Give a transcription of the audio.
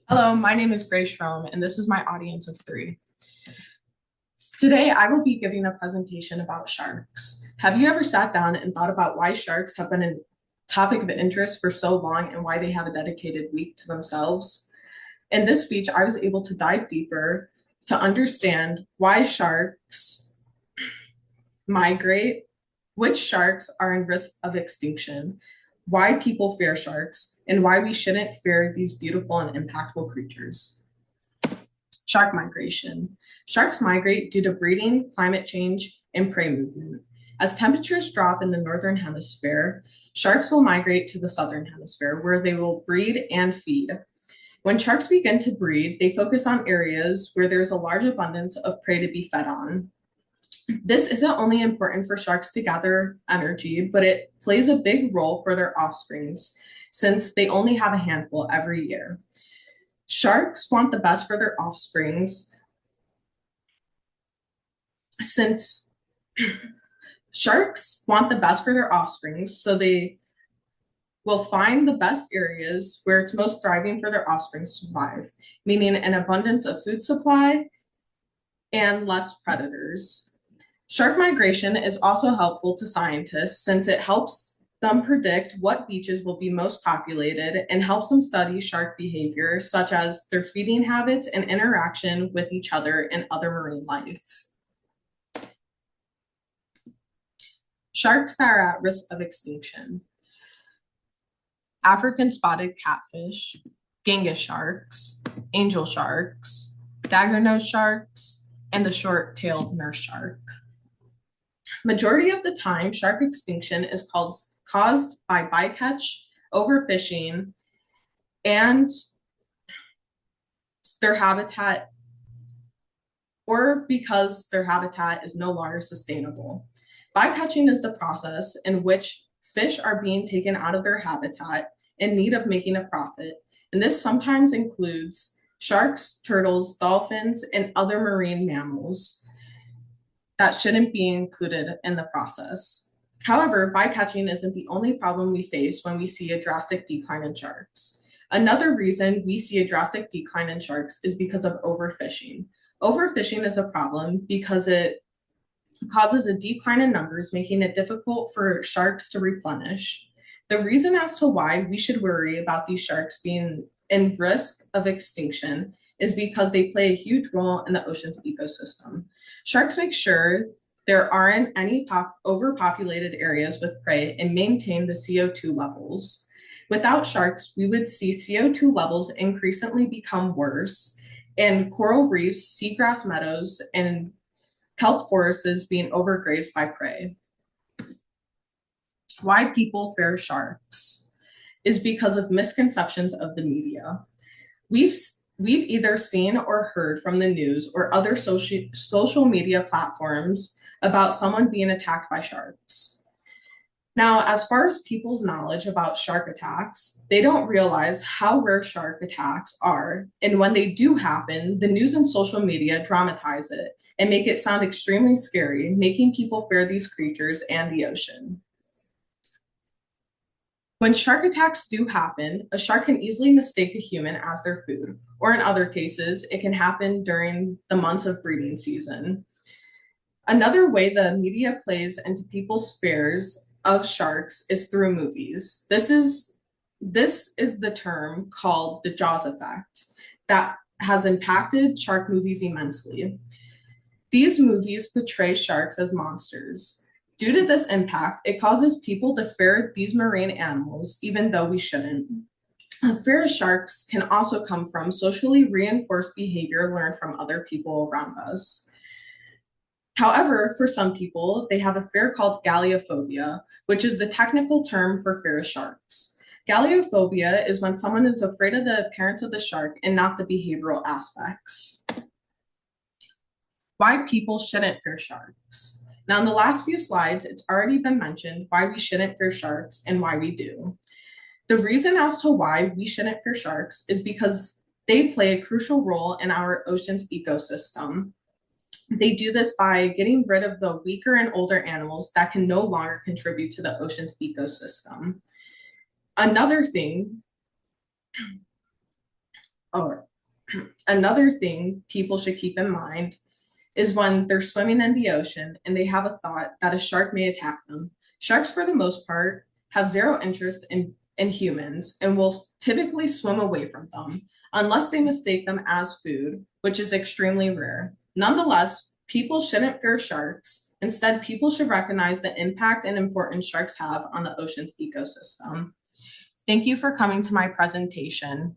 Hello, my name is Grace Schrom, and this is my audience of three. Today, I will be giving a presentation about sharks. Have you ever sat down and thought about why sharks have been a topic of interest for so long and why they have a dedicated week to themselves? In this speech, I was able to dive deeper to understand why sharks migrate, which sharks are in risk of extinction, why people fear sharks, and why we shouldn't fear these beautiful and impactful creatures. Shark migration. Sharks migrate due to breeding, climate change, and prey movement. As temperatures drop in the northern hemisphere, sharks will migrate to the southern hemisphere where they will breed and feed. When sharks begin to breed, they focus on areas where there's a large abundance of prey to be fed on. This isn't only important for sharks to gather energy, but it plays a big role for their offsprings since they only have a handful every year. Sharks want the best for their offsprings since sharks want the best for their offsprings, so they will find the best areas where it's most thriving for their offspring to survive, meaning an abundance of food supply and less predators. Shark migration is also helpful to scientists since it helps them predict what beaches will be most populated and helps them study shark behavior, such as their feeding habits and interaction with each other and other marine life. Sharks that are at risk of extinction. African spotted catfish, Genghis sharks, angel sharks, dagger-nosed sharks, and the short-tailed nurse shark. Majority of the time, shark extinction is caused by bycatch, overfishing, and their habitat, or because their habitat is no longer sustainable. Bycatching is the process in which fish are being taken out of their habitat in need of making a profit, and this sometimes includes sharks, turtles, dolphins, and other marine mammals that shouldn't be included in the process. However, bycatching isn't the only problem we face when we see a drastic decline in sharks. Another reason we see a drastic decline in sharks is because of overfishing. Overfishing is a problem because it causes a decline in numbers, making it difficult for sharks to replenish. The reason as to why we should worry about these sharks being in risk of extinction is because they play a huge role in the ocean's ecosystem. Sharks make sure there aren't any overpopulated areas with prey and maintain the CO2 levels. Without sharks, we would see CO2 levels increasingly become worse, and coral reefs, seagrass meadows, and kelp forests being overgrazed by prey. Why people fear sharks is because of misconceptions of the media. We've we've either seen or heard from the news or other social media platforms about someone being attacked by sharks. Now, as far as people's knowledge about shark attacks, they don't realize how rare shark attacks are. And when they do happen, the news and social media dramatize it and make it sound extremely scary, making people fear these creatures and the ocean. When shark attacks do happen, a shark can easily mistake a human as their food, or in other cases, it can happen during the months of breeding season. Another way the media plays into people's fears of sharks is through movies. This is the term called the Jaws effect that has impacted shark movies immensely. These movies portray sharks as monsters. Due to this impact, it causes people to fear these marine animals, even though we shouldn't. A fear of sharks can also come from socially reinforced behavior learned from other people around us. However, for some people, they have a fear called galleophobia, which is the technical term for fear of sharks. Galleophobia is when someone is afraid of the appearance of the shark and not the behavioral aspects. Why people shouldn't fear sharks. Now, in the last few slides, it's already been mentioned why we shouldn't fear sharks and why we do. The reason as to why we shouldn't fear sharks is because they play a crucial role in our ocean's ecosystem. They do this by getting rid of the weaker and older animals that can no longer contribute to the ocean's ecosystem. Another thing Or another thing people should keep in mind is when they're swimming in the ocean and they have a thought that a shark may attack them. Sharks, for the most part, have zero interest in humans and will typically swim away from them unless they mistake them as food, which is extremely rare. Nonetheless, people shouldn't fear sharks. Instead, people should recognize the impact and importance sharks have on the ocean's ecosystem. Thank you for coming to my presentation.